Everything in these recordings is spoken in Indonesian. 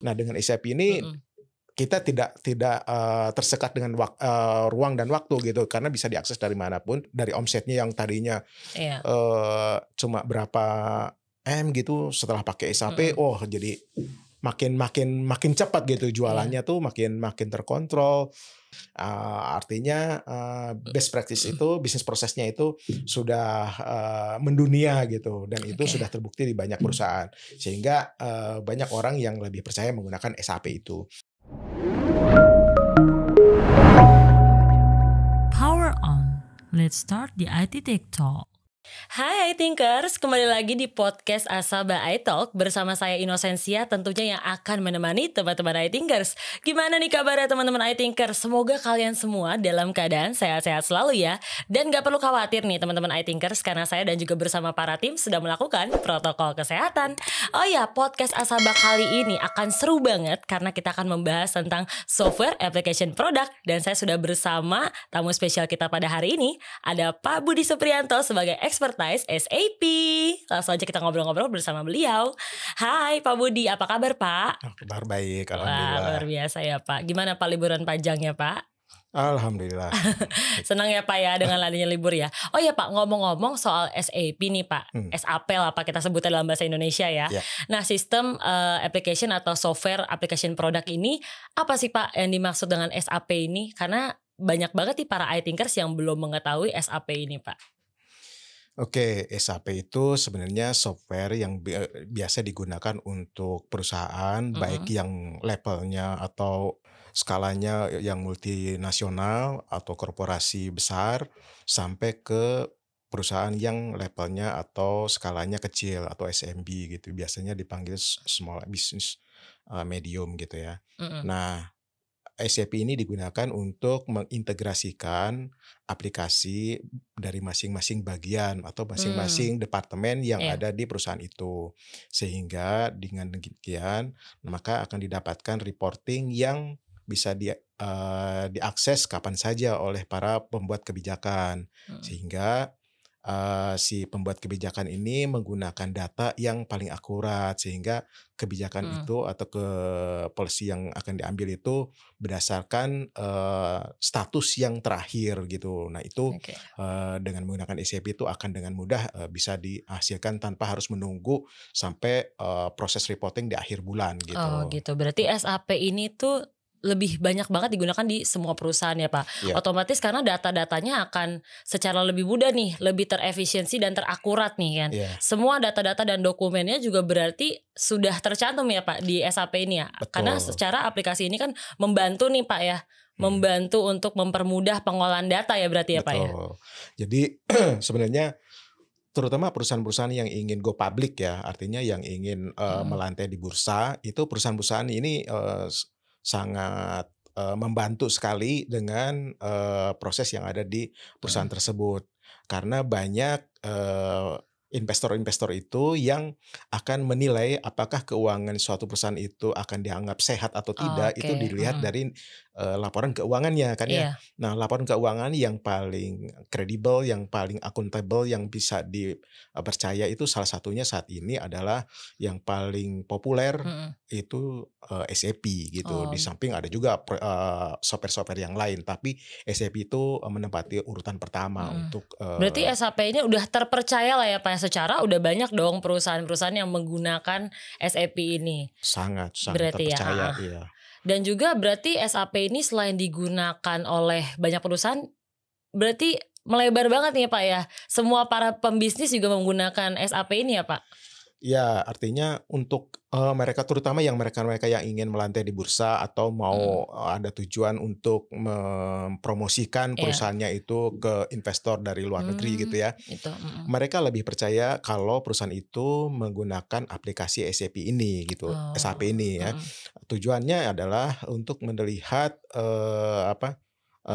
Nah, dengan SAP ini Mhm. kita tidak tersekat dengan ruang dan waktu gitu, karena bisa diakses dari manapun. Dari omsetnya yang tadinya Iya. cuma berapa gitu, setelah pakai SAP, Mhm. jadi makin cepat gitu Iya. jualannya tuh makin makin terkontrol. Artinya, best practice itu, bisnis prosesnya itu sudah, mendunia gitu, dan itu Oke. sudah terbukti di banyak perusahaan. Sehingga, banyak orang yang lebih percaya menggunakan SAP itu. Power on. Let's start the IT Tech Talk. Hai Thinkers, kembali lagi di podcast Asaba iTalk bersama saya Inosensia, tentunya yang akan menemani teman-teman iThinkers. Gimana nih kabarnya teman-teman iThinkers? Semoga kalian semua dalam keadaan sehat-sehat selalu ya. Dan gak perlu khawatir nih teman-teman iThinkers, karena saya dan juga bersama para tim sudah melakukan protokol kesehatan. Oh ya, podcast Asaba kali ini akan seru banget karena kita akan membahas tentang software application product. Dan saya sudah bersama tamu spesial kita pada hari ini, ada Pak Budi Supriyanto sebagai expertise SAP. Langsung aja kita ngobrol-ngobrol bersama beliau. Hai Pak Budi, apa kabar Pak? Kabar baik, Wah, luar alhamdulillah. biasa ya Pak. Gimana Pak liburan panjangnya Pak? Alhamdulillah. Senang ya Pak ya dengan adanya libur ya. Oh ya Pak, ngomong-ngomong soal SAP nih Pak. Hmm, SAP lah Pak kita sebutnya dalam bahasa Indonesia ya. ya. Nah, sistem application atau software application product ini apa sih Pak yang dimaksud dengan SAP ini? Karena banyak banget nih para iThinkers yang belum mengetahui SAP ini Pak. Oke, SAP itu sebenarnya software yang biasa digunakan untuk perusahaan, baik Mhm. yang levelnya atau skalanya yang multinasional atau korporasi besar, sampai ke perusahaan yang levelnya atau skalanya kecil atau SMB gitu. Biasanya dipanggil small business, medium gitu ya. Mhm. Nah, SAP ini digunakan untuk mengintegrasikan aplikasi dari masing-masing bagian atau Hmm, masing-masing departemen yang iya. ada di perusahaan itu. Sehingga dengan demikian, maka akan didapatkan reporting yang bisa diakses kapan saja oleh para pembuat kebijakan. Mhm. Sehingga si pembuat kebijakan ini menggunakan data yang paling akurat, sehingga kebijakan Mhm. itu atau policy yang akan diambil itu berdasarkan, status yang terakhir gitu. Nah itu, Oke. dengan menggunakan SAP itu akan dengan mudah, bisa dihasilkan tanpa harus menunggu sampai, proses reporting di akhir bulan Oh gitu. gitu, berarti SAP ini tuh lebih banyak banget digunakan di semua perusahaan ya Pak. Ya, Otomatis karena data-datanya akan secara lebih mudah nih, lebih terefisiensi dan terakurat nih kan. iya, Semua data-data dan dokumennya juga berarti sudah tercantum ya Pak di SAP ini ya. Karena betul. secara aplikasi ini kan membantu nih Pak ya, Mhm, membantu untuk mempermudah pengolahan data ya berarti ya Pak ya. betul. Jadi sebenarnya terutama perusahaan-perusahaan yang ingin go public ya, artinya yang ingin, Mhm. melantai di bursa, itu perusahaan-perusahaan ini, sangat, membantu sekali dengan, proses yang ada di perusahaan Mhm. tersebut. Karena banyak, investor-investor itu yang akan menilai apakah keuangan suatu perusahaan itu akan dianggap sehat atau tidak, itu Oke, dilihat mhm. dari, laporan keuangannya kan ya. Iya, Nah, laporan keuangan yang paling kredibel, yang paling akuntabel, yang bisa dipercaya itu salah satunya saat ini adalah yang paling populer mhm. itu, SAP gitu. Di Oh. samping ada juga software-software yang lain, tapi SAP itu, menempati urutan pertama Mhm. untuk, Berarti SAP ini udah terpercaya lah ya Pak ya, secara udah banyak dong perusahaan-perusahaan yang menggunakan SAP ini. sangat sangat Berarti ya, terpercaya, heeh. iya. Dan juga berarti SAP ini selain digunakan oleh banyak perusahaan, berarti melebar banget nih ya Pak ya. Semua para pembisnis juga menggunakan SAP ini ya Pak? Ya, artinya untuk, mereka terutama yang mereka-mereka yang ingin melantai di bursa atau Mhm. mau, ada tujuan untuk mempromosikan Iya. perusahaannya itu ke investor dari luar negeri gitu ya. Itu, mhm. Mereka lebih percaya kalau perusahaan itu menggunakan aplikasi SAP ini gitu, SAP Oh, ini ya. mhm. Tujuannya adalah untuk melihat,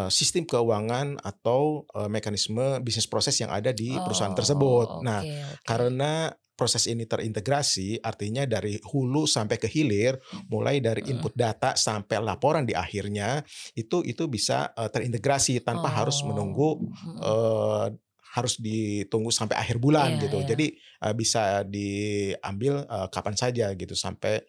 sistem keuangan atau, mekanisme bisnis proses yang ada di perusahaan tersebut. Oh, Nah, oke oke. karena proses ini terintegrasi, artinya dari hulu sampai ke hilir, mulai dari Mhm. input data sampai laporan di akhirnya, itu bisa, terintegrasi tanpa harus menunggu, Oh, mhm. eee, harus ditunggu sampai akhir bulan Iya gitu. iya. Jadi, bisa diambil, kapan saja gitu sampai,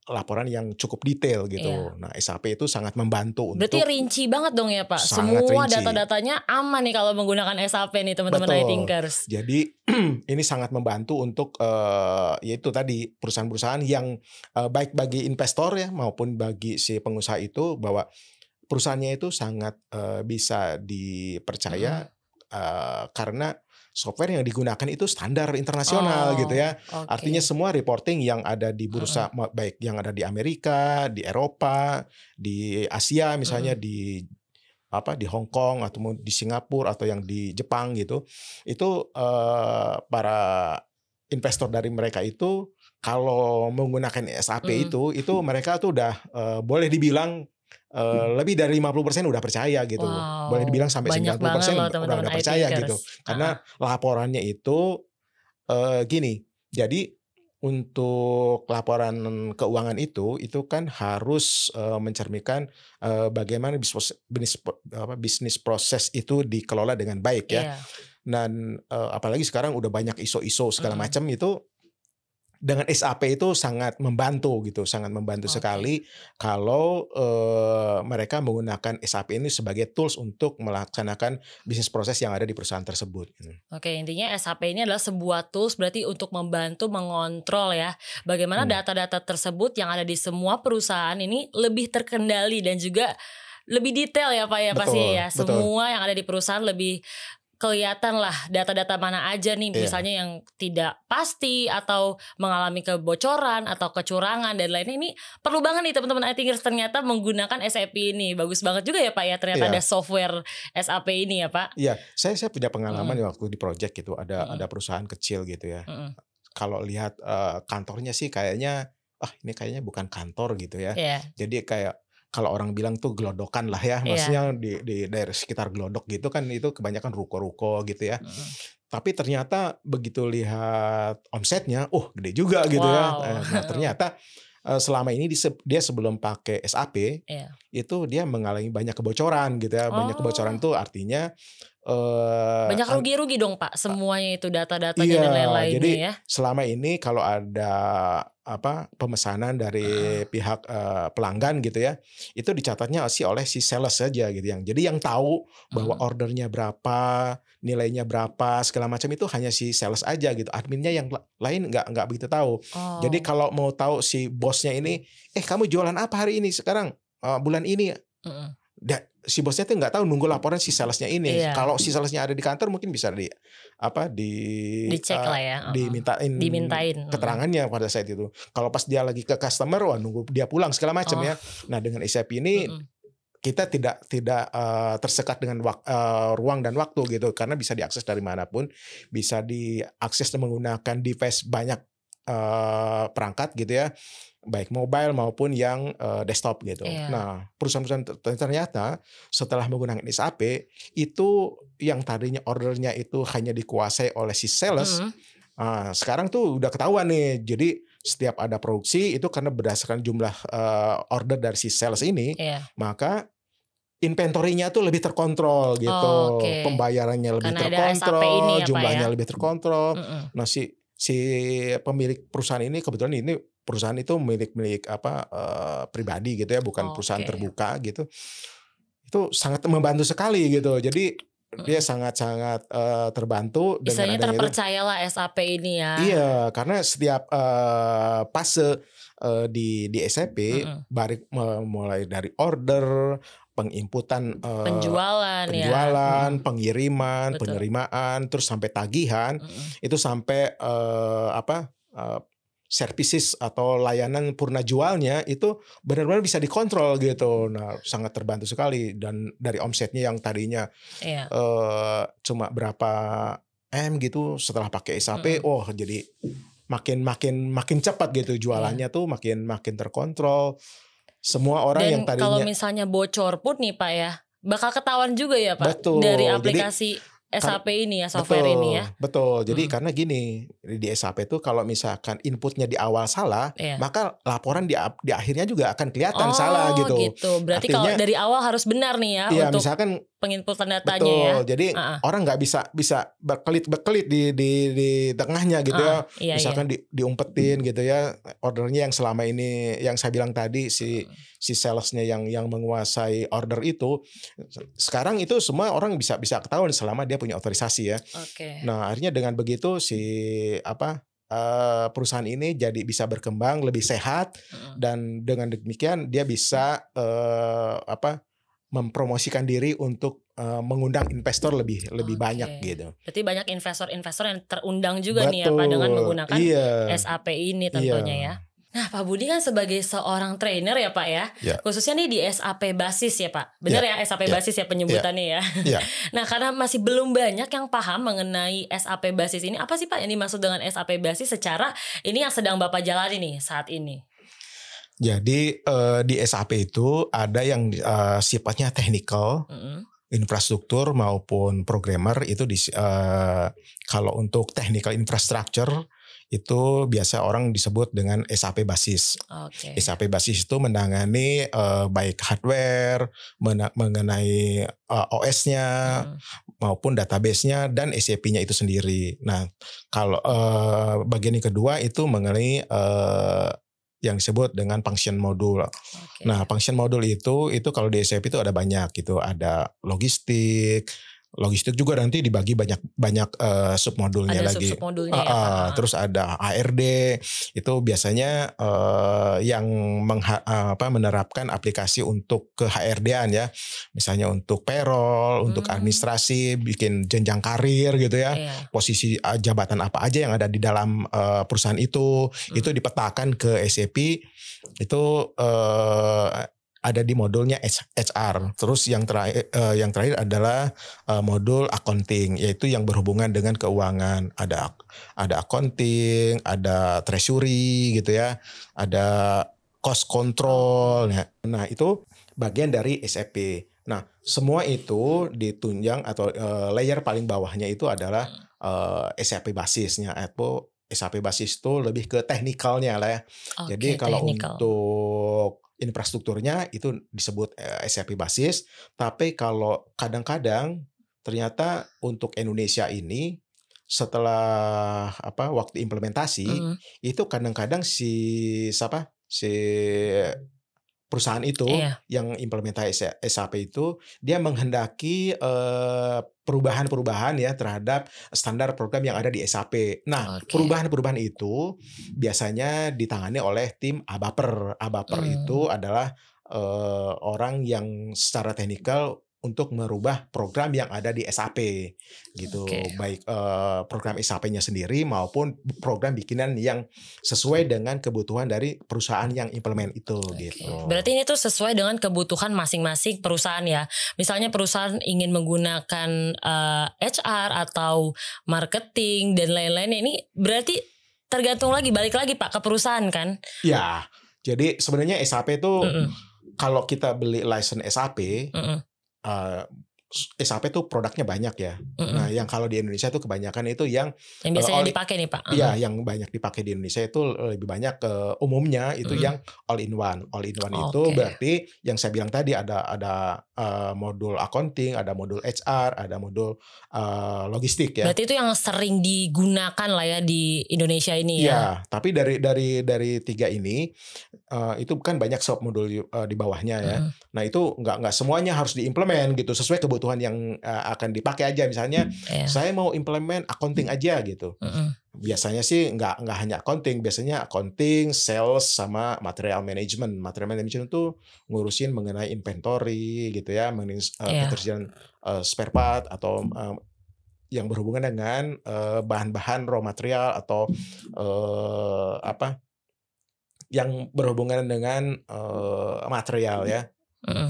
laporan yang cukup detail gitu. Iya. Nah, SAP itu sangat membantu Berarti untuk rinci banget dong ya Pak. sangat Semua rinci. data-datanya aman nih kalau menggunakan SAP nih teman-teman Betul. iThinkers. Jadi ini sangat membantu untuk yaitu tadi perusahaan-perusahaan yang baik bagi investor ya maupun bagi si pengusaha itu, bahwa perusahaannya itu sangat bisa dipercaya karena software yang digunakan itu standar internasional gitu ya. Oke. Artinya semua reporting yang ada di bursa, baik yang ada di Amerika, di Eropa, di Asia misalnya, di Hong Kong atau di Singapura atau yang di Jepang gitu, itu para investor dari mereka itu kalau menggunakan SAP itu mereka tuh udah boleh dibilang lebih dari 50% udah percaya gitu. Wow, Boleh dibilang sampai banyak 90% banget loh udah teman-teman percaya iThinkers. gitu. Karena laporannya itu gini. Jadi untuk laporan keuangan itu kan harus mencerminkan bagaimana bisnis proses itu dikelola dengan baik ya. Iya. Dan apalagi sekarang udah banyak ISO segala macam itu. Dengan SAP itu sangat membantu gitu, sangat membantu sekali kalau mereka menggunakan SAP ini sebagai tools untuk melaksanakan bisnis proses yang ada di perusahaan tersebut. Oke, intinya SAP ini adalah sebuah tools berarti untuk membantu mengontrol ya bagaimana data-data tersebut yang ada di semua perusahaan ini lebih terkendali dan juga lebih detail ya Pak ya pastinya ya. Semua yang ada di perusahaan lebih kelihatan lah data-data mana aja nih misalnya yang tidak pasti atau mengalami kebocoran atau kecurangan dan lainnya. Ini perlu banget nih teman-teman iThinkers ternyata menggunakan SAP ini. Bagus banget juga ya Pak ya, ternyata ada software SAP ini ya Pak. Iya, saya punya pengalaman waktu di project gitu, ada perusahaan kecil gitu ya. Kalau lihat kantornya sih kayaknya ini kayaknya bukan kantor gitu ya. Jadi kayak kalau orang bilang tuh gelodokan lah ya, maksudnya di daerah sekitar Glodok gitu kan, itu kebanyakan ruko-ruko gitu ya. Tapi ternyata begitu lihat omsetnya, gede juga gitu ya. Nah ternyata selama ini dia sebelum pakai SAP, itu dia mengalami banyak kebocoran gitu ya. Banyak kebocoran tuh artinya banyak rugi-rugi dong Pak, semuanya itu data-datanya dan lain-lainnya jadi ya. selama ini kalau ada pemesanan dari pihak pelanggan gitu ya, itu dicatatnya sih oleh si sales saja gitu jadi yang tahu bahwa ordernya berapa, nilainya berapa, segala macam itu hanya si sales aja gitu. Adminnya yang lain nggak begitu tahu. Jadi kalau mau tahu si bosnya ini, kamu jualan apa hari ini sekarang, bulan ini si bosnya tuh nggak tahu, nunggu laporan si salesnya ini. Kalau si salesnya ada di kantor mungkin bisa dicek lah ya, dimintain keterangannya pada saat itu. Kalau pas dia lagi ke customer, nunggu dia pulang segala macam ya. Nah dengan SAP ini kita tidak tersekat dengan ruang dan waktu gitu, karena bisa diakses dari manapun, bisa diakses menggunakan device banyak perangkat gitu ya, baik mobile maupun yang desktop gitu. Nah, perusahaan-perusahaan ternyata setelah menggunakan SAP itu yang tadinya ordernya itu hanya dikuasai oleh si sales, sekarang tuh udah ketahuan nih. Jadi setiap ada produksi itu karena berdasarkan jumlah order dari si sales ini, maka inventory-nya tuh lebih terkontrol gitu, pembayarannya lebih terkontrol, jumlahnya lebih terkontrol. Nah si pemilik perusahaan ini, kebetulan ini perusahaan itu milik pribadi gitu ya, bukan perusahaan terbuka gitu. Itu sangat membantu sekali gitu. Jadi dia sangat-sangat terbantu dengan adanya terpercayalah SAP ini ya. Iya, karena setiap fase di SAP mulai dari order, penginputan, penjualan, pengiriman, penerimaan, terus sampai tagihan, itu sampai services atau layanan purna jualnya itu benar-benar bisa dikontrol gitu. Nah, sangat terbantu sekali. Dan dari omsetnya yang tadinya cuma berapa gitu, setelah pakai SAP, jadi makin cepat gitu jualannya tuh, makin terkontrol. Semua orang yang tadinya, kalau misalnya bocor pun nih Pak ya, bakal ketahuan juga ya Pak. Betul. Dari aplikasi SAP ini ya, software ini ya. Betul. Jadi karena gini, di SAP itu kalau misalkan inputnya di awal salah, Iya. maka laporan di akhirnya juga akan kelihatan salah gitu. Berarti Artinya, kalau dari awal harus benar nih ya iya, untuk misalkan penginputan datanya ya. Jadi orang nggak bisa berkelit di tengahnya gitu ya. Iya, Misalkan diumpetin gitu ya, ordernya yang selama ini yang saya bilang tadi si salesnya yang menguasai order itu, sekarang itu semua orang bisa ketahuan selama dia punya otorisasi ya. Oke. Nah, akhirnya dengan begitu perusahaan ini jadi bisa berkembang lebih sehat, dan dengan demikian dia bisa mempromosikan diri untuk mengundang investor lebih banyak gitu. Berarti banyak investor-investor yang terundang juga nih ya Pak dengan menggunakan SAP ini tentunya ya. Nah Pak Budi kan sebagai seorang trainer ya Pak ya, khususnya nih di SAP Basis ya Pak. Benar ya SAP Basis ya penyebutannya ya. Nah karena masih belum banyak yang paham mengenai SAP Basis ini, apa sih Pak yang dimaksud dengan SAP Basis secara ini yang sedang Bapak jalani nih saat ini? Jadi di SAP itu ada yang sifatnya technical, infrastruktur maupun programmer itu kalau untuk technical infrastructure itu biasa orang disebut dengan SAP Basis. SAP Basis itu menangani baik hardware, mengenai OS-nya maupun database-nya dan SAP-nya itu sendiri. Nah, kalau bagian yang kedua itu mengenai yang disebut dengan function module. Nah, function module itu kalau di SAP itu ada banyak gitu, ada logistik juga nanti dibagi banyak submodulnya lagi. Submodulnya ya, Pak. Terus ada HRD itu biasanya yang menerapkan aplikasi untuk ke HRD-an ya. Misalnya untuk payroll, untuk administrasi, bikin jenjang karir gitu ya. Posisi jabatan apa aja yang ada di dalam perusahaan itu dipetakan ke SAP. Itu ada di modulnya HR. Terus yang terakhir adalah modul accounting, yaitu yang berhubungan dengan keuangan. Ada accounting, ada treasury gitu ya, ada cost control. Nah itu bagian dari SAP. Nah semua itu ditunjang atau layer paling bawahnya itu adalah SAP basisnya. Atau SAP basis itu lebih ke teknikalnya lah ya. Jadi kalau untuk infrastrukturnya itu disebut SAP basis, tapi kalau kadang-kadang ternyata untuk Indonesia ini setelah waktu implementasi itu kadang-kadang si perusahaan itu yang implementasi SAP itu dia menghendaki perubahan-perubahan ya terhadap standar program yang ada di SAP. Nah, perubahan-perubahan itu biasanya ditangani oleh tim ABAPER. ABAPER itu adalah orang yang secara teknikal untuk merubah program yang ada di SAP gitu. Baik program SAP-nya sendiri maupun program bikinan yang sesuai dengan kebutuhan dari perusahaan yang implement itu gitu. Berarti ini tuh sesuai dengan kebutuhan masing-masing perusahaan ya. Misalnya perusahaan ingin menggunakan HR atau marketing dan lain-lain, ini berarti tergantung balik lagi Pak ke perusahaan kan? Ya. Jadi sebenarnya SAP itu kalau kita beli license SAP SAP tuh produknya banyak ya. Nah, yang kalau di Indonesia tuh kebanyakan itu yang biasanya dipakai nih Pak. Iya, yang banyak dipakai di Indonesia itu lebih banyak umumnya itu yang all in one. All in one itu berarti yang saya bilang tadi ada modul accounting, ada modul HR, ada modul logistik ya. Berarti itu yang sering digunakan lah ya di Indonesia ini ya. Iya, tapi dari tiga ini itu kan banyak sub modul di bawahnya ya. Nah, itu nggak semuanya harus diimplement gitu sesuai kebutuhan yang akan dipakai aja. Misalnya saya mau implement accounting aja gitu. Biasanya sih nggak hanya accounting, biasanya accounting, sales sama material management. Material management itu ngurusin mengenai inventory gitu ya, mengenai ketersediaan spare part atau yang berhubungan dengan bahan-bahan raw material atau yang berhubungan dengan material ya.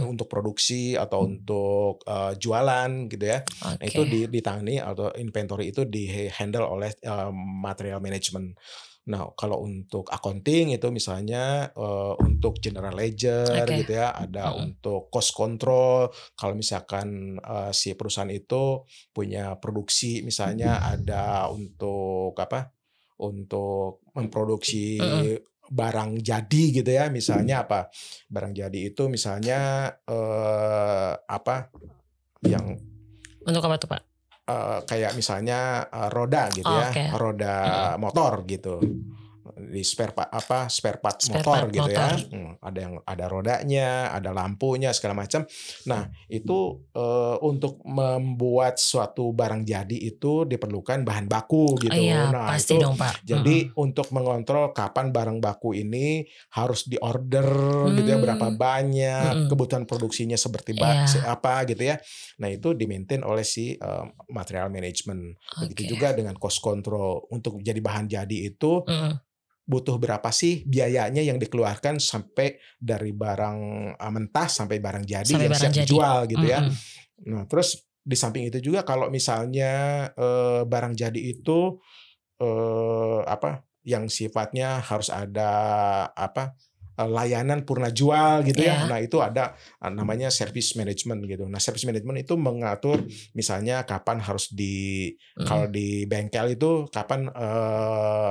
Untuk produksi atau untuk jualan gitu ya. Nah, itu ditangani atau inventory itu di handle oleh material management. Nah, kalau untuk accounting itu misalnya untuk general ledger Oke. gitu ya, ada Mm-mm. untuk cost control. Kalau misalkan si perusahaan itu punya produksi, misalnya ada untuk apa? Untuk memproduksi Mm-mm. barang jadi gitu ya, misalnya apa? Barang jadi itu misalnya apa? Yang Untuk apa tuh Pak? kayak misalnya roda gitu Oh, ya, oke. roda Mm-mm. motor gitu. Di spare part Spare motor part gitu motor. ya. Ada yang ada rodanya, ada lampunya segala macam. Nah, itu untuk membuat suatu barang jadi itu diperlukan bahan baku Oh, gitu. iya, Nah, pasti itu dong Pak. jadi untuk mengontrol kapan barang baku ini harus diorder gitu ya, berapa Hmm. banyak, Mm-mm. kebutuhan produksinya seperti Iya. apa gitu ya. Nah, itu di-maintain oleh si material management. Begitu Oke. juga dengan cost control. Untuk jadi bahan jadi itu Mm-mm. butuh berapa sih biayanya yang dikeluarkan sampai dari barang mentah sampai barang jadi Sampai yang barang siap jadi. dijual gitu ya. Mm-mm. Nah, terus di samping itu juga kalau misalnya barang jadi itu apa yang sifatnya harus ada apa layanan purna jual gitu ya. Iya. Nah, itu ada namanya service management gitu. Nah, service management itu mengatur misalnya kapan harus kalau Mm-mm. di bengkel itu kapan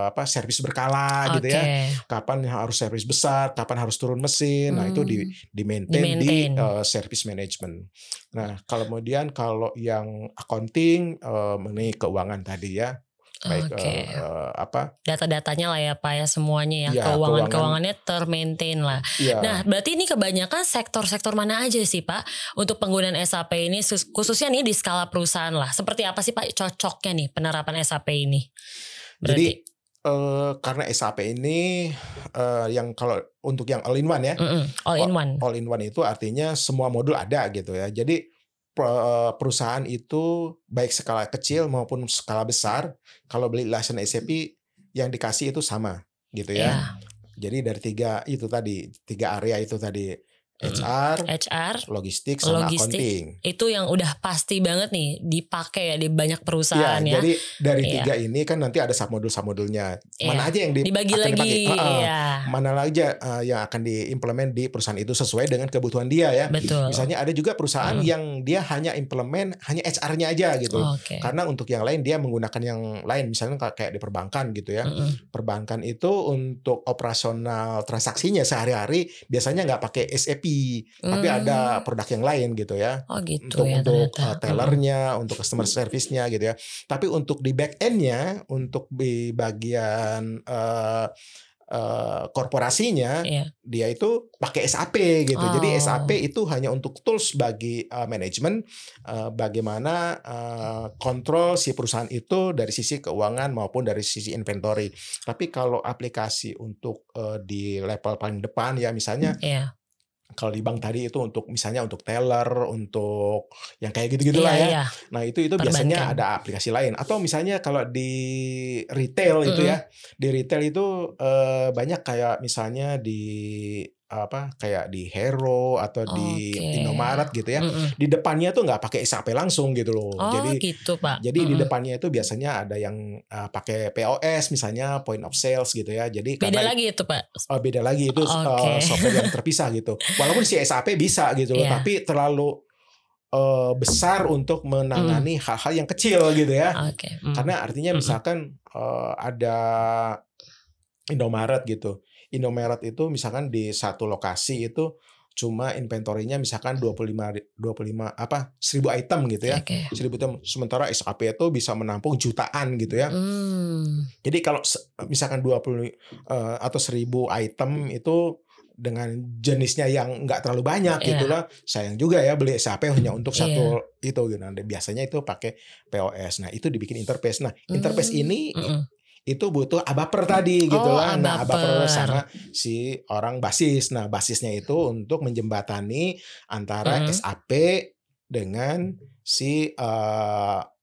apa servis berkala gitu ya. Oke. Kapan harus servis besar, kapan harus turun mesin. Nah, itu di-maintain di Di-maintain. service management. Nah, kemudian kalau yang accounting mengenai keuangan tadi ya, baik Oke. apa Data-datanya lah ya Pak ya, semuanya ya, ya keuangan keuangannya termaintain lah. Nah, ya. berarti ini kebanyakan sektor-sektor mana aja sih Pak untuk penggunaan SAP ini, khususnya nih di skala perusahaan lah. Seperti apa sih Pak cocoknya nih penerapan SAP ini? Berarti. Jadi karena SAP ini yang kalau untuk yang all in one ya, All in one. all in one itu artinya semua modul ada gitu ya. Jadi perusahaan itu baik skala kecil maupun skala besar, kalau beli license SAP yang dikasih itu sama gitu ya. Iya. Jadi dari tiga area itu tadi, HR, HR, logistik, sama accounting. itu yang udah pasti banget nih dipakai ya di banyak Iya, perusahaan ya. jadi dari Iya. tiga ini kan nanti ada submodul-submodulnya. Mana Iya. aja yang Dibagi akan dipakai? lagi. Iya. Mana aja yang akan diimplement di perusahaan itu sesuai dengan kebutuhan dia ya. Betul. Misalnya ada juga perusahaan yang dia hanya implement hanya HR-nya aja gitu. Oke. Karena untuk yang lain dia menggunakan yang lain, misalnya kayak di perbankan gitu ya. Perbankan itu untuk operasional transaksinya sehari-hari biasanya nggak pakai SAP, tapi ada produk yang lain gitu ya. Oh gitu Untuk ya ternyata. tellernya, untuk customer service-nya gitu ya. Tapi untuk di back end-nya, untuk di bagian korporasinya, Iya. dia itu pakai SAP gitu. Jadi Oh. SAP itu hanya untuk tools bagi manajemen bagaimana kontrol si perusahaan itu dari sisi keuangan maupun dari sisi inventory. Tapi kalau aplikasi untuk di level paling depan ya, misalnya Iya. kalau di bank tadi itu untuk misalnya untuk teller, untuk yang kayak gitu-gitulah ya. Iya. Nah, itu biasanya Perbankan. ada aplikasi lain. Atau misalnya kalau di retail itu ya, di retail itu banyak kayak misalnya di apa kayak di Hero atau di Oke. Indomaret gitu ya. Di depannya tuh nggak pakai SAP langsung gitu loh. Oh Jadi gitu Pak. di depannya itu biasanya ada yang pakai POS misalnya, point of sales gitu ya. Jadi Beda karena lagi itu Pak. beda lagi itu Oke. software yang terpisah gitu. Walaupun si SAP bisa gitu loh, Iya. tapi terlalu besar untuk menangani hal-hal yang kecil gitu ya. Oke. Karena artinya misalkan ada Indomaret gitu. Indomaret itu misalkan di satu lokasi itu cuma inventory-nya misalkan 25 apa 1.000 item gitu ya. Oke. 1.000 item, sementara SAP itu bisa menampung jutaan gitu ya. Jadi kalau misalkan 20 atau 1.000 item itu dengan jenisnya yang nggak terlalu banyak gitu lah, sayang juga ya beli SAP hanya untuk satu itu gitu. Nah, biasanya itu pakai POS. Nah, itu dibikin interface. Nah, interface ini itu butuh ABAPER tadi gitu lah. Nah, ABAPER sama si orang basis. Nah, basisnya itu untuk menjembatani antara SAP dengan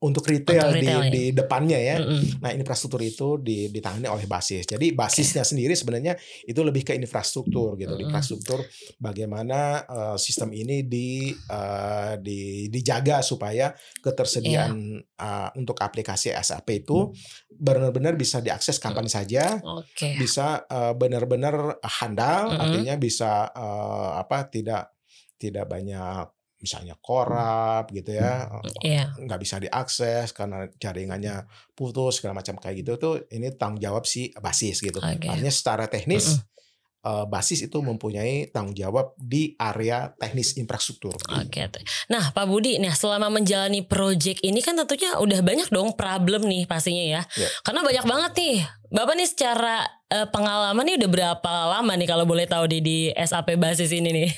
untuk retail, Untuk retail, di depannya ya. Mm-mm. Nah, infrastruktur itu ditangani oleh basis. Jadi basisnya sendiri sebenarnya itu lebih ke infrastruktur gitu. Infrastruktur bagaimana sistem ini dijaga supaya ketersediaan untuk aplikasi SAP itu benar-benar bisa diakses kapan saja, Oke. bisa benar-benar handal, artinya bisa tidak banyak misalnya korup gitu ya, Iya. nggak bisa diakses karena jaringannya putus segala macam kayak gitu tuh, ini tanggung jawab si basis gitu. Oke. Artinya secara teknis basis itu mempunyai tanggung jawab di area teknis infrastruktur. Oke. Nah, Pak Budi, selama menjalani project ini kan tentunya udah banyak dong problem nih pastinya ya. Ya. Karena banyak banget nih. Bapak nih secara pengalaman nih udah berapa lama nih kalau boleh tahu di SAP basis ini nih?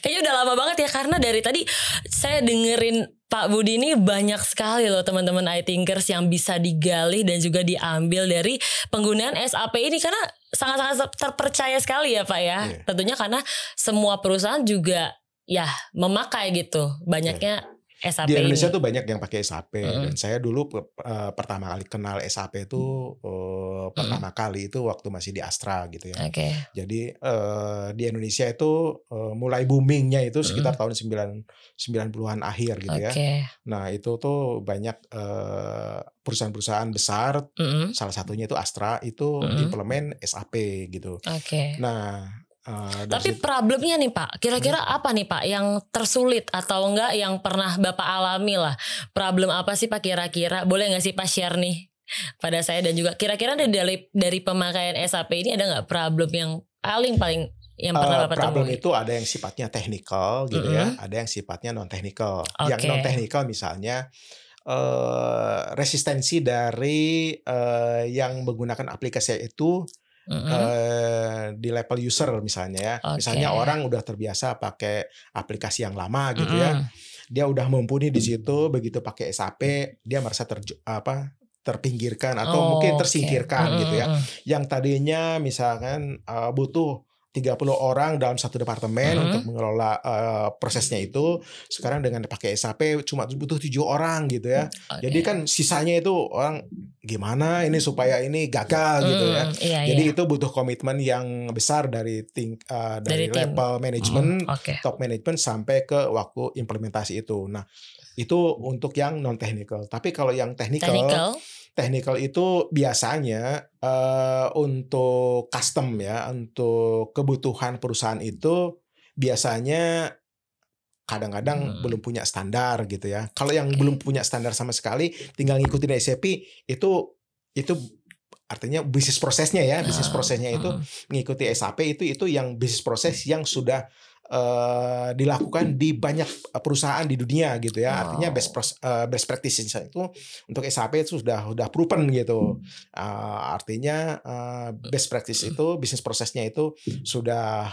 Kayaknya udah lama banget ya, karena dari tadi saya dengerin Pak Budi ini banyak sekali loh teman-teman iThinkers yang bisa digali dan juga diambil dari penggunaan SAP ini, karena sangat-sangat terpercaya sekali ya Pak ya. Yeah. Tentunya karena semua perusahaan juga ya memakai gitu banyaknya SAP Di Indonesia ini. tuh banyak yang pakai SAP, dan saya dulu pertama kali kenal SAP itu pertama kali itu waktu masih di Astra gitu ya. Oke. Jadi di Indonesia itu mulai boomingnya itu sekitar tahun 90-an akhir gitu ya. Oke. Nah, itu tuh banyak perusahaan-perusahaan besar, salah satunya itu Astra, itu implement SAP gitu. Oke. Nah, Tapi problemnya nih Pak, kira-kira apa nih Pak yang tersulit atau enggak yang pernah Bapak alami lah? Problem apa sih Pak kira-kira? Boleh nggak sih Pak share nih pada saya, dan juga kira-kira dari pemakaian SAP ini ada nggak problem yang paling yang pernah Bapak problem temui? itu ada yang sifatnya technical gitu ya, ada yang sifatnya non technical. Yang Oke. non technical misalnya resistensi dari yang menggunakan aplikasi itu di level user misalnya ya. Oke. Misalnya orang udah terbiasa pakai aplikasi yang lama gitu ya. Dia udah mumpuni di situ, begitu pakai SAP dia merasa terpinggirkan atau mungkin tersingkirkan gitu ya. Yang tadinya misalkan butuh 30 orang dalam satu departemen untuk mengelola prosesnya itu, sekarang dengan pakai SAP cuma butuh 7 orang gitu ya. Jadi kan sisanya itu orang gimana ini supaya ini gagal gitu ya. Jadi itu butuh komitmen yang besar dari level manajemen, top management sampai ke waktu implementasi itu. Nah, itu untuk yang non technical. Tapi kalau yang technical itu biasanya untuk custom ya, untuk kebutuhan perusahaan itu biasanya kadang-kadang belum punya standar gitu ya. Kalau yang belum punya standar sama sekali, tinggal ngikutin SAP, itu artinya bisnis prosesnya ya, bisnis prosesnya itu mengikuti SAP itu yang bisnis proses yang sudah dilakukan di banyak perusahaan di dunia gitu ya. Artinya best practices itu untuk SAP itu sudah proven gitu. Artinya best practice itu bisnis prosesnya itu sudah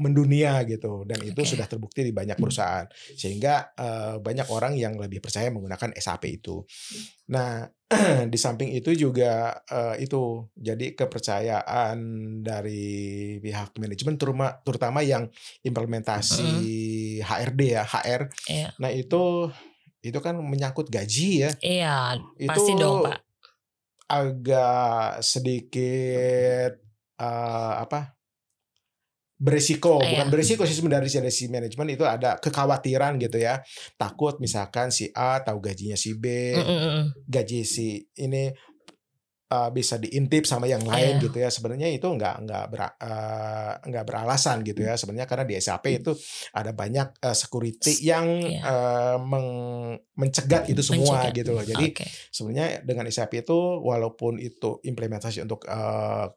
mendunia gitu, dan itu sudah terbukti di banyak perusahaan, sehingga banyak orang yang lebih percaya menggunakan SAP itu. Nah, di samping itu juga itu jadi kepercayaan dari pihak manajemen, terutama yang implementasi HRD ya, HR. Nah, itu kan menyangkut gaji ya. Iya, itu pasti dong Pak. Agak sedikit beresiko, bukan beresiko sih sebenarnya, dari si manajemen itu ada kekhawatiran gitu ya. Takut misalkan si A tahu gajinya si B, gaji si ini bisa diintip sama yang lain gitu ya. Sebenarnya itu nggak beralasan gitu ya sebenarnya, karena di SAP itu ada banyak security yang mencegat itu semua gitu loh. Jadi sebenarnya dengan SAP itu walaupun itu implementasi untuk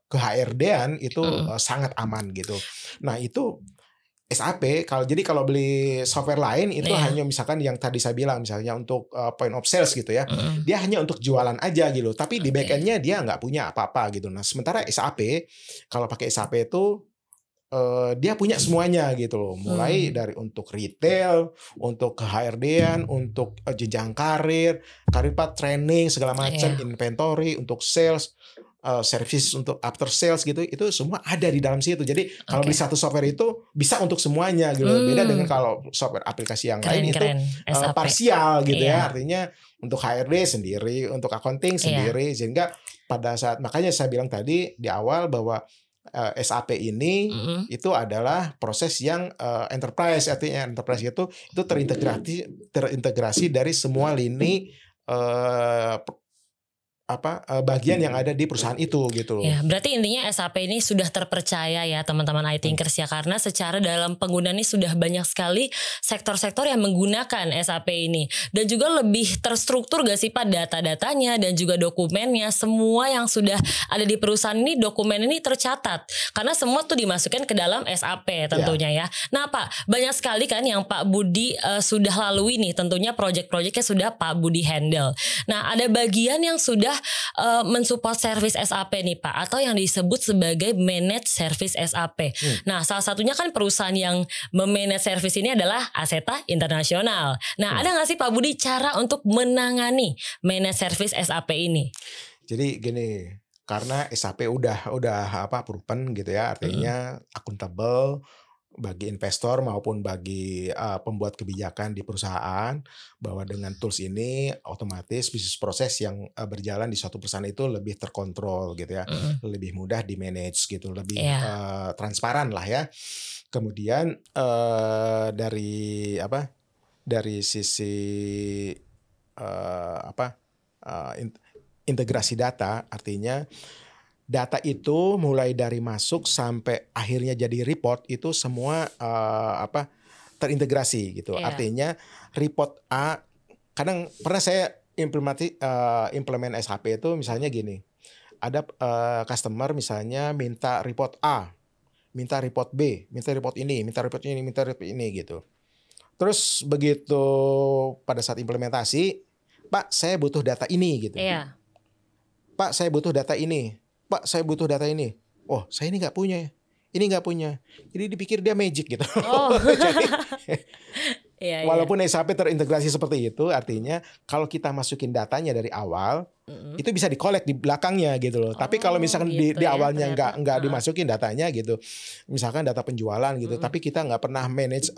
ke HRD-an itu sangat aman gitu. Nah, itu SAP kalau beli software lain itu hanya misalkan yang tadi saya bilang, misalnya untuk point of sales gitu ya, dia hanya untuk jualan aja gitu, tapi di backendnya dia nggak punya apa-apa gitu. Nah, sementara SAP kalau pakai SAP itu dia punya semuanya gitu loh, mulai dari untuk retail, untuk ke HRD-an, untuk jenjang karir path, training segala macam, inventory, untuk sales, service untuk after sales gitu, itu semua ada di dalam situ. Jadi kalau Oke. beli satu software itu bisa untuk semuanya gitu. Beda dengan kalau software aplikasi yang lain itu Keren SAP. parsial gitu Iya. ya. Artinya untuk HRD sendiri, untuk accounting Iya. sendiri, sehingga pada saat, makanya saya bilang tadi di awal bahwa SAP ini itu adalah proses yang enterprise. Artinya enterprise itu terintegrasi dari semua lini bagian yang ada di perusahaan itu gitu. Ya, berarti intinya SAP ini sudah terpercaya ya teman-teman iThinkers ya, karena secara dalam penggunaan ini sudah banyak sekali sektor-sektor yang menggunakan SAP ini, dan juga lebih terstruktur gak sih Pak data-datanya dan juga dokumennya, semua yang sudah ada di perusahaan ini, dokumen ini tercatat karena semua tuh dimasukkan ke dalam SAP tentunya ya. Nah Pak, banyak sekali kan yang Pak Budi sudah lalui nih, tentunya project-projectnya sudah Pak Budi handle. Nah ada bagian yang sudah mensupport service SAP nih Pak, atau yang disebut sebagai managed service SAP. Nah salah satunya kan perusahaan yang memanage service ini adalah Aseta Internasional. Nah ada nggak sih Pak Budi cara untuk menangani managed service SAP ini? Jadi gini, karena SAP udah proven gitu ya, artinya akuntabel bagi investor maupun bagi pembuat kebijakan di perusahaan, bahwa dengan tools ini otomatis bisnis proses yang berjalan di suatu perusahaan itu lebih terkontrol gitu ya, lebih mudah di manage gitu, lebih transparan lah ya. Kemudian dari sisi integrasi data, artinya data itu mulai dari masuk sampai akhirnya jadi report itu semua terintegrasi gitu. Artinya report A, kadang pernah saya implement SAP itu misalnya gini. Ada customer misalnya minta report A, minta report B, minta report ini, minta report ini, minta report ini gitu. Terus begitu pada saat implementasi, Pak saya butuh data ini gitu. Pak saya butuh data ini. Pak saya butuh data ini. Oh saya ini nggak punya. Ini nggak punya. Jadi dipikir dia magic gitu. Jadi, walaupun SAP terintegrasi seperti itu, artinya kalau kita masukin datanya dari awal, itu bisa di-collect di belakangnya gitu loh. Tapi kalau misalkan gitu di awalnya ternyata. nggak dimasukin datanya gitu, misalkan data penjualan gitu, tapi kita nggak pernah manage,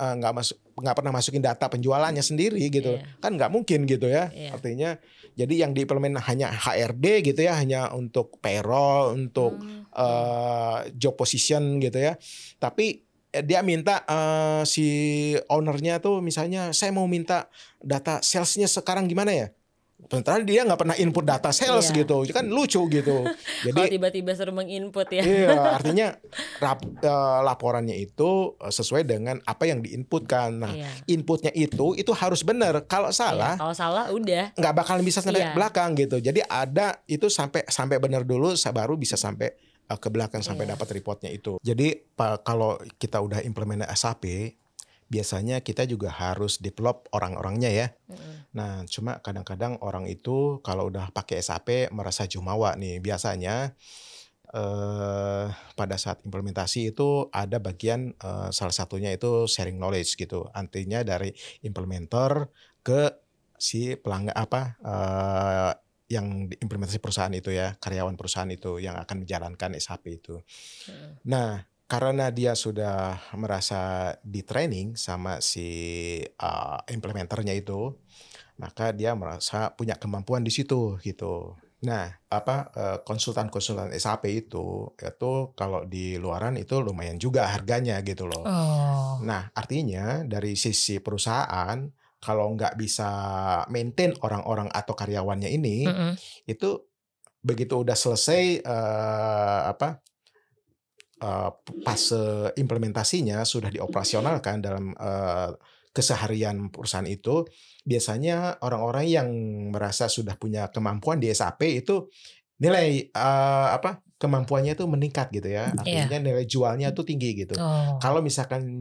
nggak pernah masukin data penjualannya sendiri gitu, kan nggak mungkin gitu ya. Artinya jadi yang diimplement hanya HRD gitu ya, hanya untuk payroll, untuk job position gitu ya. Tapi dia minta si ownernya tuh misalnya saya mau minta data salesnya sekarang gimana ya. Sementara dia nggak pernah input data sales gitu, kan lucu gitu. Jadi kalau tiba-tiba suruh menginput ya. Iya, artinya laporannya itu sesuai dengan apa yang diinputkan. Nah, inputnya itu harus benar. Kalau salah, kalau salah udah nggak bakal bisa sampai belakang gitu. Jadi ada itu sampai benar dulu, baru bisa sampai ke belakang sampai dapat reportnya itu. Jadi kalau kita udah implement SAP, biasanya kita juga harus develop orang-orangnya ya. Nah, cuma kadang-kadang orang itu kalau udah pakai SAP merasa jumawa nih. Biasanya pada saat implementasi itu ada bagian salah satunya itu sharing knowledge gitu. Artinya dari implementer ke si pelanggan yang diimplementasi perusahaan itu ya, karyawan perusahaan itu yang akan menjalankan SAP itu. Nah, karena dia sudah merasa di training sama si implementernya itu, maka dia merasa punya kemampuan di situ gitu. Nah, konsultan-konsultan SAP itu kalau di luaran itu lumayan juga harganya gitu loh. Nah, artinya dari sisi perusahaan kalau nggak bisa maintain orang-orang atau karyawannya ini, itu begitu udah selesai fase implementasinya sudah dioperasionalkan dalam keseharian perusahaan itu, biasanya orang-orang yang merasa sudah punya kemampuan di SAP itu nilai kemampuannya itu meningkat gitu ya. Artinya nilai jualnya itu tinggi gitu. Kalau misalkan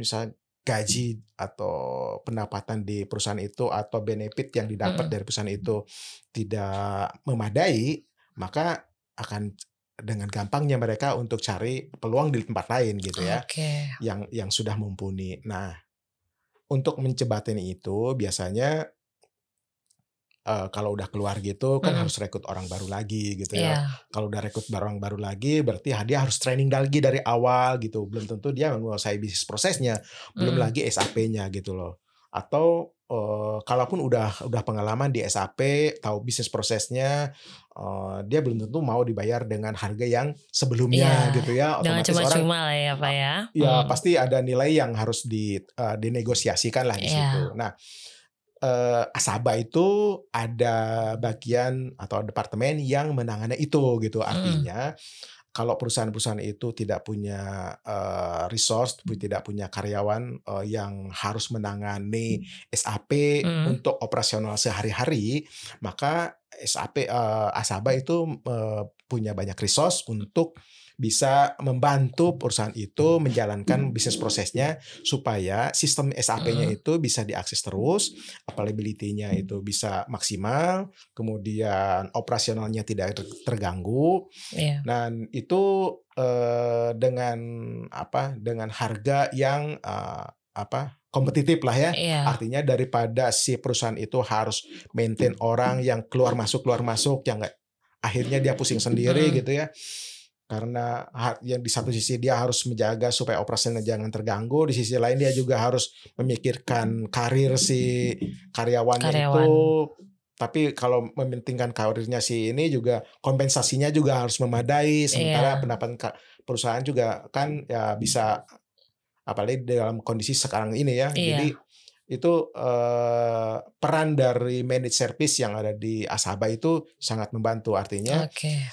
gaji atau pendapatan di perusahaan itu atau benefit yang didapat dari perusahaan itu tidak memadai, maka akan dengan gampangnya mereka untuk cari peluang di tempat lain gitu ya, yang sudah mumpuni. Nah, untuk menjembatani itu biasanya kalau udah keluar gitu kan Mm-mm. harus rekrut orang baru lagi gitu ya. Iya. Kalau udah rekrut orang baru lagi berarti dia harus training lagi dari awal gitu. Belum tentu dia menguasai bisnis prosesnya, belum Mm-mm. lagi SAP-nya gitu loh. Atau kalaupun udah pengalaman di SAP, tahu bisnis prosesnya, dia belum tentu mau dibayar dengan harga yang sebelumnya Iya. gitu ya. Jangan Otomatis orang cuma-cuma lah ya Pak ya. ya pasti ada nilai yang harus dinegosiasikan lah di situ. Iya. Nah, Asaba itu ada bagian atau departemen yang menangani itu gitu. Mm-mm. Artinya kalau perusahaan-perusahaan itu tidak punya resource, tidak punya karyawan yang harus menangani SAP Mm-mm. untuk operasional sehari-hari, maka Asaba itu punya banyak resource untuk bisa membantu perusahaan itu menjalankan bisnis prosesnya supaya sistem SAP-nya Mm-mm. itu bisa diakses terus, availability-nya itu bisa maksimal, kemudian operasionalnya tidak terganggu. Iya. Dan itu dengan dengan harga yang kompetitif lah ya. Iya. Artinya daripada si perusahaan itu harus maintain orang yang keluar masuk yang nggak, akhirnya dia pusing sendiri Mm-mm. gitu ya. Karena yang di satu sisi dia harus menjaga supaya operasinya jangan terganggu, di sisi lain dia juga harus memikirkan karir si karyawannya itu. Karyawan. Tapi kalau mementingkan karirnya si ini juga kompensasinya juga harus memadai. Sementara Iya. pendapatan perusahaan juga kan ya bisa, apalagi dalam kondisi sekarang ini ya. Jadi Iya. itu peran dari managed service yang ada di Asaba itu sangat membantu. Artinya Oke.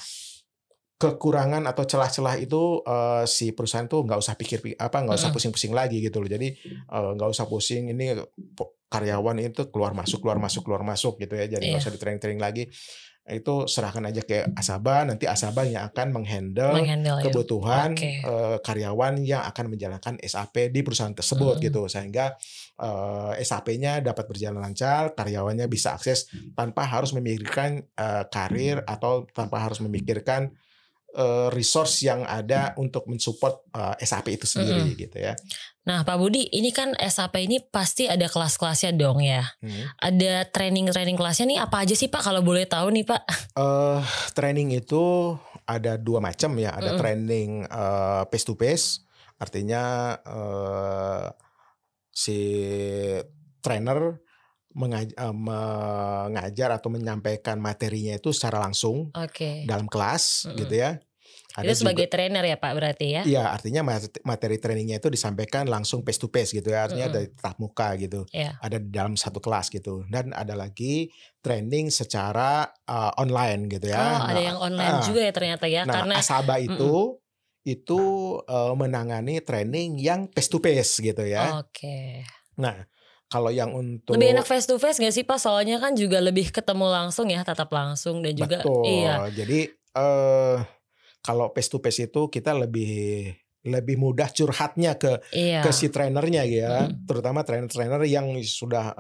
kekurangan atau celah-celah itu si perusahaan tuh nggak usah nggak usah Mm-mm. pusing-pusing lagi gitu loh. Jadi nggak usah pusing ini karyawan itu keluar masuk gitu ya. Jadi nggak Iya. usah di-training lagi. Itu serahkan aja ke Asaba, nanti Asaba yang akan menghandle Menghandle itu. kebutuhan Oke. karyawan yang akan menjalankan SAP di perusahaan tersebut Mm-mm. gitu. Sehingga SAP-nya dapat berjalan lancar, karyawannya bisa akses tanpa harus memikirkan karir atau tanpa harus memikirkan resource yang ada untuk mensupport SAP itu sendiri Mm-mm. gitu ya. Nah Pak Budi, ini kan SAP ini pasti ada kelas-kelasnya dong ya. Ada training kelasnya nih apa aja sih Pak kalau boleh tahu nih Pak? Training itu ada 2 macam ya. Ada Mm-mm. training face to face, artinya si trainer mengajar atau menyampaikan materinya itu secara langsung Oke. dalam kelas Mm-mm. gitu ya. Ada Itu sebagai juga, trainer ya Pak berarti ya? iya, artinya materi trainingnya itu disampaikan langsung face to face gitu ya, artinya Mm-mm. dari tatap muka gitu. Iya. Ada di dalam satu kelas gitu. Dan ada lagi training secara online gitu Oh ya. ada yang online juga ya ternyata ya. Nah, Karena Asaba mm-mm. itu menangani training yang face to face gitu ya. Oke. Nah, kalau yang untuk Lebih enak face to face gak sih Pak? Soalnya kan juga lebih ketemu langsung ya, tatap langsung dan juga iya. betul. Jadi kalau face to face itu kita lebih mudah curhatnya ke Iya. si trainernya ya, Mm-mm. terutama trainer-trainer yang sudah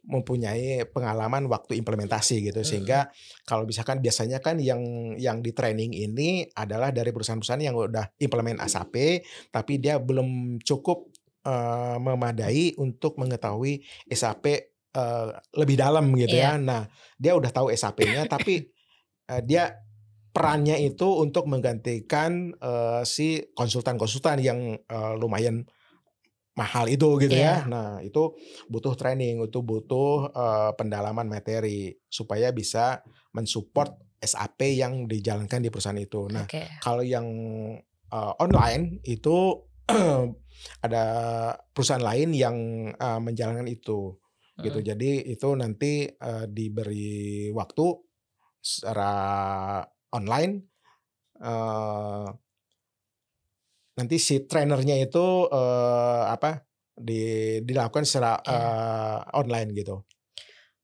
mempunyai pengalaman waktu implementasi gitu. Mm-mm. Sehingga kalau misalkan biasanya kan yang di training ini adalah dari perusahaan-perusahaan yang udah implement SAP tapi dia belum cukup memadai untuk mengetahui SAP lebih dalam gitu ya. Iya. Nah, dia udah tahu SAP-nya tapi dia perannya itu untuk menggantikan si konsultan-konsultan yang lumayan mahal itu gitu ya. Iya. Nah, itu butuh training, itu butuh pendalaman materi supaya bisa mensupport SAP yang dijalankan di perusahaan itu. Nah, Oke. kalau yang online itu ada perusahaan lain yang menjalankan itu gitu. Mm-mm. Jadi itu nanti diberi waktu secara online, nanti si trainernya itu dilakukan secara Iya. online gitu.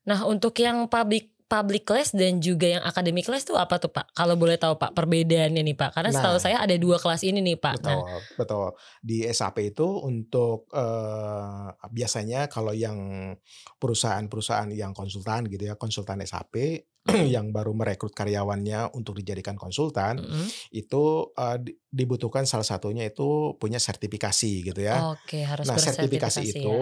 Nah untuk yang public class dan juga yang academic class tuh apa tuh Pak? Kalau boleh tahu Pak perbedaannya nih Pak. Karena setahu Nah, saya ada 2 kelas ini nih Pak. Nah, betul. Di SAP itu untuk biasanya kalau yang perusahaan-perusahaan yang konsultan gitu ya, konsultan SAP yang baru merekrut karyawannya untuk dijadikan konsultan, mm-mm. itu dibutuhkan salah satunya itu punya sertifikasi gitu ya. Oke, harus Nah, sertifikasi bersertifikasi itu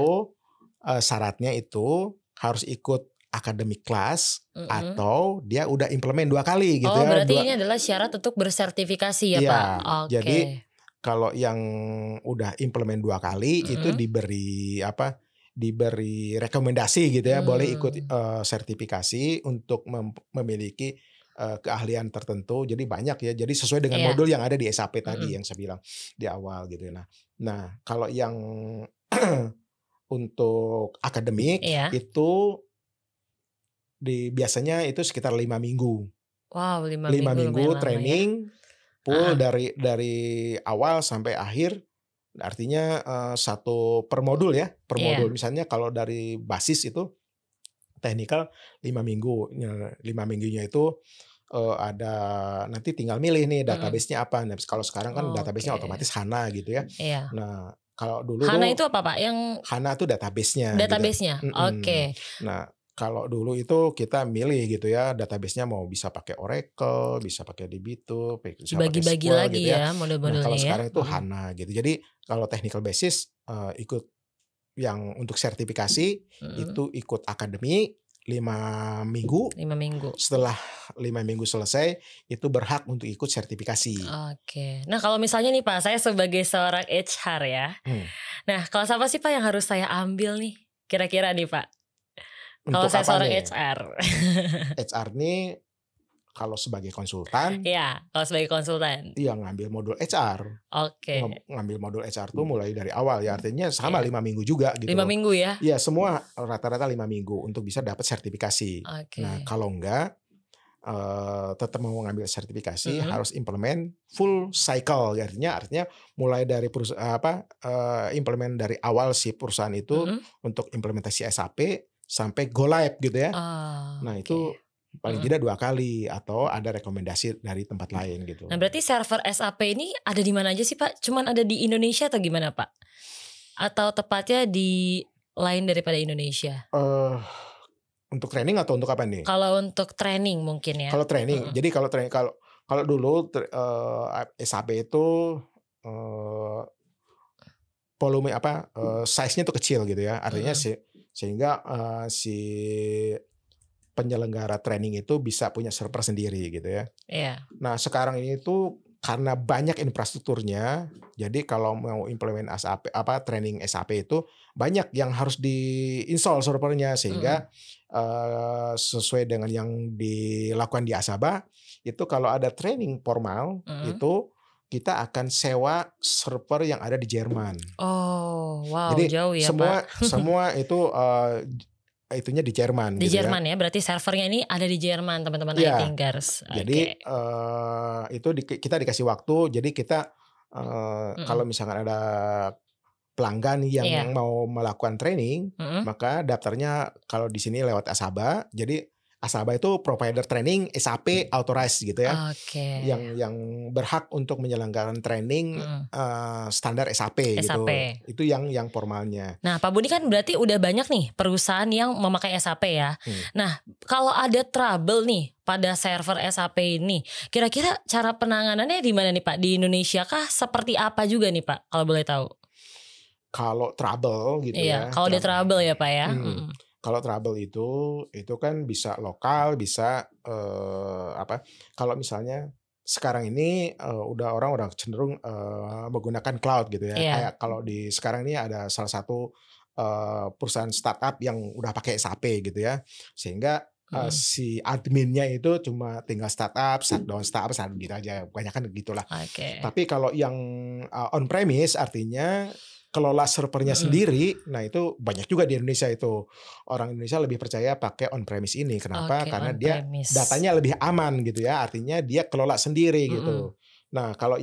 ya. syaratnya itu harus ikut academic class Mm-mm. atau dia udah implement 2 kali gitu Oh, ya. berarti ini adalah syarat untuk bersertifikasi ya, Iya, Pak? jadi Oke. kalau yang udah implement 2 kali itu Mm-mm. diberi rekomendasi gitu ya, boleh ikut sertifikasi untuk memiliki keahlian tertentu. Jadi banyak ya. Jadi sesuai dengan Iya. modul yang ada di SAP tadi Mm-mm. yang saya bilang di awal gitu ya. Nah, kalau yang untuk akademik Iya. itu biasanya itu sekitar 5 minggu. Wow, 5 5 minggu minggu lumayan lama ya. training full Ah, dari awal sampai akhir. Artinya satu per modul ya, per Iya. modul. Misalnya kalau dari basis itu technical 5 minggu. 5 minggunya itu ada nanti tinggal milih nih Mm-mm. database-nya apa. Nah, kalau sekarang kan database-nya Oke. otomatis HANA gitu ya. Iya. Nah, kalau dulu HANA tuh itu apa, Pak? Yang HANA tuh database-nya gitu. database-nya? Oke. Nah, kalau dulu itu kita milih gitu ya, database-nya mau bisa pakai Oracle, bisa pakai DB2, bisa pakai Dibagi-bagi SQL lagi gitu ya. ya Nah, model-modelnya kalau ya. sekarang itu Mm-mm. HANA gitu. Jadi kalau technical basis ikut yang untuk sertifikasi Mm-mm. itu ikut akademi 5 minggu. 5 minggu. Setelah 5 minggu selesai itu berhak untuk ikut sertifikasi. Oke. Nah, kalau misalnya nih Pak, saya sebagai seorang HR ya. Nah, kalau apa sih Pak yang harus saya ambil nih? Kira-kira nih Pak. Kalau Untuk saya apa seorang nih? HR. HR nih kalau sebagai konsultan, Iya, kalau sebagai konsultan. iya ngambil modul HR. Oke. Ngambil modul HR tuh mulai dari awal ya, artinya sama Iya. 5 minggu juga gitu 5 loh. minggu ya? Iya, semua rata-rata 5 minggu untuk bisa dapat sertifikasi. Oke. Nah, kalau enggak tetap mau ngambil sertifikasi Mm-mm. harus implement full cycle. Artinya mulai dari implement dari awal si perusahaan itu Mm-mm. untuk implementasi SAP sampai go live gitu ya. Nah, Oke. itu paling tidak 2 kali atau ada rekomendasi dari tempat lain gitu. Nah, berarti server SAP ini ada di mana aja sih Pak? Cuman ada di Indonesia atau gimana Pak? Atau tepatnya di lain daripada Indonesia? Untuk training atau untuk apa nih? Kalau untuk training mungkin ya. Kalau training, jadi kalau dulu SAP itu volume size-nya itu kecil gitu ya. Artinya sehingga si penyelenggara training itu bisa punya server sendiri gitu ya. Iya. Nah, sekarang ini tuh karena banyak infrastrukturnya, jadi kalau mau implement SAP training SAP itu banyak yang harus di-install servernya sehingga sesuai dengan yang dilakukan di Asaba itu kalau ada training formal itu kita akan sewa server yang ada di Jerman. Oh, wow, Jadi jauh ya Pak. semua itu itunya di Jerman. Di gitu Jerman ya. Berarti servernya ini ada di Jerman teman-teman Iya. iThinkers. Jadi itu kita dikasih waktu. Jadi kita kalau misalkan ada pelanggan yang mau melakukan training, maka daftarnya kalau di sini lewat Asaba. Jadi Asaba itu provider training SAP authorized gitu ya. Oke. Yang berhak untuk menyelenggarakan training standar SAP gitu. Itu yang formalnya. Nah, Pak Budi kan berarti udah banyak nih perusahaan yang memakai SAP ya. Nah, kalau ada trouble nih pada server SAP ini, kira-kira cara penanganannya di mana nih Pak? Di Indonesia kah? Seperti apa juga nih Pak? Kalau boleh tahu. Kalau trouble gitu ya. ya. Kalau ada trouble ya Pak ya. Kalau trouble itu kan bisa lokal, bisa kalau misalnya sekarang ini orang udah cenderung menggunakan cloud gitu ya. Kayak kalau di sekarang ini ada salah satu perusahaan startup yang udah pakai SAP gitu ya. Sehingga si adminnya itu cuma tinggal startup gitu aja. Kebanyakan gitulah. Tapi kalau yang on premise artinya kelola servernya sendiri, nah itu banyak juga di Indonesia itu. Orang Indonesia lebih percaya pakai on-premise ini. Kenapa? Karena dia datanya lebih aman gitu ya. Artinya dia kelola sendiri gitu. Nah, kalau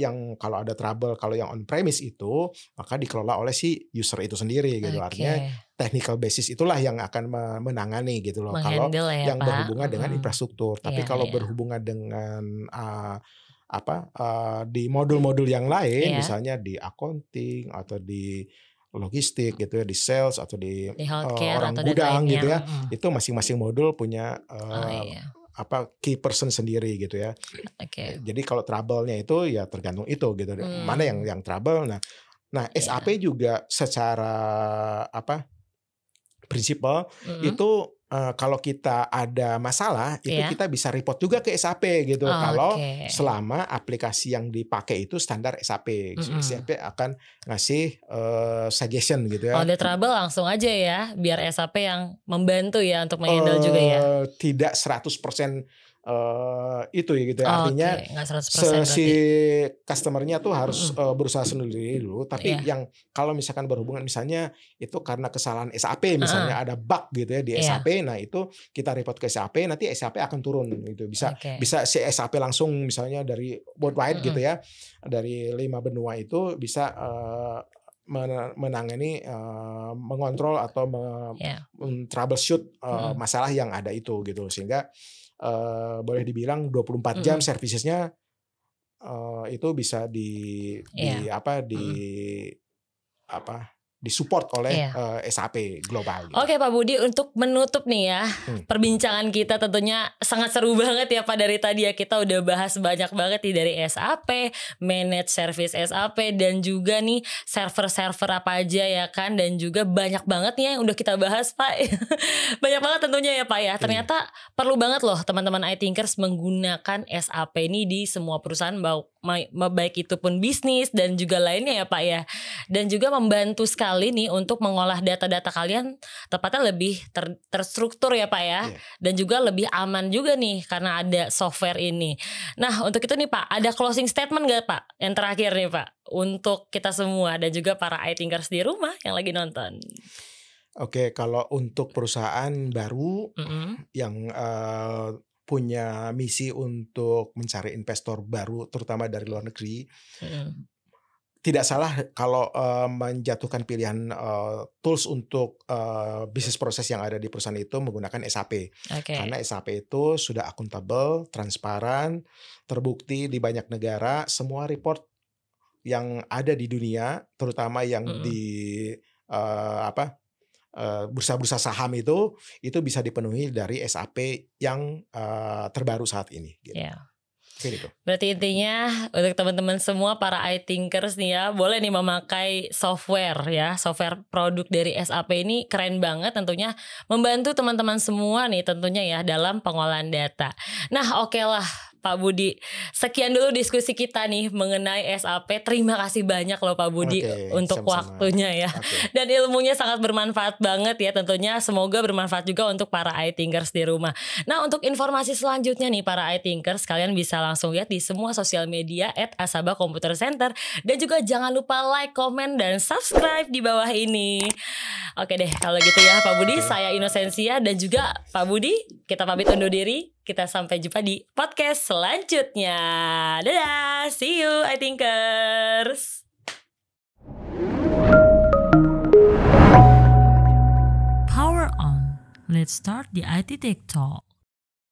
ada trouble, kalau yang on-premise itu, maka dikelola oleh si user itu sendiri gitu. Artinya technical basis itulah yang akan menangani gitu loh. Kalau yang berhubungan dengan infrastruktur. Tapi kalau berhubungan dengan di modul-modul yang lain, misalnya di accounting atau di logistik gitu ya, di sales atau di orang gudang gitu ya, itu masing-masing modul punya key person sendiri gitu ya. Jadi kalau trouble-nya itu ya tergantung itu gitu, mana yang trouble. Nah SAP juga secara prinsipal itu kalau kita ada masalah itu Iya. kita bisa report juga ke SAP gitu. Kalau Oke. selama aplikasi yang dipakai itu standar SAP, SAP akan ngasih suggestion gitu ya. Kalau ada trouble langsung aja ya, biar SAP yang membantu ya untuk menghandle juga ya. Tidak 100% itu ya gitu ya. Artinya Oke, nggak 100% si berarti. customer-nya tuh harus berusaha sendiri dulu. Tapi Iya. yang kalau misalkan berhubungan misalnya itu karena kesalahan SAP, misalnya ada bug gitu ya di Iya. SAP, nah itu kita report ke SAP, nanti SAP akan turun gitu. Bisa Oke. si SAP langsung misalnya dari worldwide gitu ya, dari 5 benua itu bisa menangani, mengontrol atau Iya. troubleshoot masalah yang ada itu gitu. Sehingga boleh dibilang 24 jam servicesnya itu bisa disupport oleh SAP global. Gitu. Oke Pak Budi, untuk menutup nih ya perbincangan kita, tentunya sangat seru banget ya Pak. Dari tadi ya kita udah bahas banyak banget nih, dari SAP, manage service SAP, dan juga nih server-server apa aja ya kan, dan juga banyak banget nih yang udah kita bahas Pak. Banyak banget tentunya ya Pak ya. Ternyata perlu banget loh teman-teman iThinkers menggunakan SAP ini di semua perusahaan, baik itu pun bisnis dan juga lainnya ya Pak ya. Dan juga membantu sekali nih untuk mengolah data-data kalian tepatnya lebih terstruktur ya Pak ya. Dan juga lebih aman juga nih karena ada software ini. Nah untuk itu nih Pak, ada closing statement gak Pak yang terakhir nih Pak untuk kita semua dan juga para iThinkers di rumah yang lagi nonton? Oke, kalau untuk perusahaan baru yang punya misi untuk mencari investor baru terutama dari luar negeri, tidak salah kalau menjatuhkan pilihan tools untuk bisnis proses yang ada di perusahaan itu menggunakan SAP. Karena SAP itu sudah akuntabel, transparan, terbukti di banyak negara. Semua report yang ada di dunia, terutama yang di bursa-bursa saham itu bisa dipenuhi dari SAP yang terbaru saat ini. Gitu. Gitu. Berarti intinya untuk teman-teman semua para iThinkers nih ya, boleh nih memakai software ya, software produk dari SAP ini keren banget, tentunya membantu teman-teman semua nih tentunya ya dalam pengolahan data. Nah oke lah Pak Budi, sekian dulu diskusi kita nih mengenai SAP. Terima kasih banyak loh Pak Budi untuk sama-sama. Waktunya ya. Dan ilmunya sangat bermanfaat banget ya tentunya. Semoga bermanfaat juga untuk para iThinkers di rumah. Nah untuk informasi selanjutnya nih para iThinkers, kalian bisa langsung lihat di semua sosial media @Asaba Computer Center. Dan juga jangan lupa like, komen, dan subscribe di bawah ini. Oke deh kalau gitu ya Pak Budi, saya Inosensia dan juga Pak Budi, kita pamit undur diri. Kita sampai jumpa di podcast selanjutnya. Dadah, see you iThinkers. Power on. Let's start the IT Tech Talk.